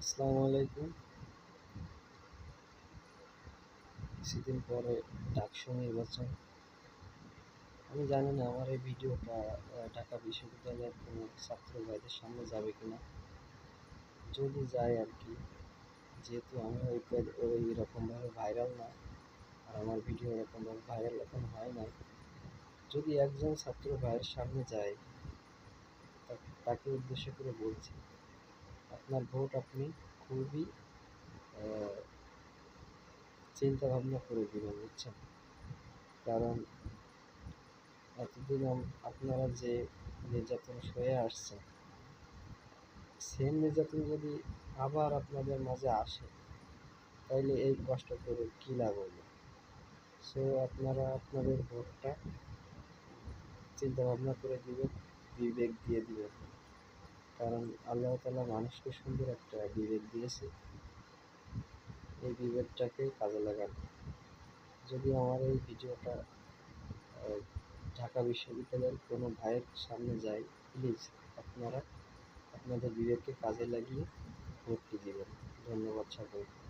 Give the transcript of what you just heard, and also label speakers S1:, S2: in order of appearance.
S1: আসসালামু আলাইকুম। কিছুদিন পরে ডাকসু নির্বাচন। আমি জানি না আমার এই ভিডিওটা ঢাকা বিশ্ববিদ্যালয়ের কোনো ছাত্র ভাইদের সামনে যাবে কিনা। যদি যায় আর কি, যেহেতু আমি ওই রকমভাবে ভাইরাল না, আর আমার ভিডিও এরকমভাবে ভাইরাল এখন হয় নাই। যদি একজন ছাত্র ভাইয়ের সামনে যায়, তাকে উদ্দেশ্য করে বলছি, আপনার ভোট আপনি খুবই চিন্তা ভাবনা করে দিবেন, বুঝছেন? কারণ এতদিন আপনারা যে নির্যাতন সয়ে আসছেন, সেম নির্যাতন যদি আবার আপনাদের মাঝে আসে, তাইলে এই কষ্ট করে কী লাভ হলো? সো আপনারা আপনাদের ভোটটা চিন্তা ভাবনা করে দিবেন, বিবেক দিয়ে দিবেন। কারণ আল্লাহ তাআলা মানুষকে সুন্দর একটা বিবেক দিয়েছে, এই বিবেকটাকে কাজে লাগান। যদি আমার এই ভিডিওটা ঢাকা বিশ্ববিদ্যালয়ের কোনো ভাইয়ের সামনে যায়, প্লিজ আপনারা আপনাদের বিবেককে কাজে লাগিয়ে ভোটটি দিবেন। ধন্যবাদ সকলকে।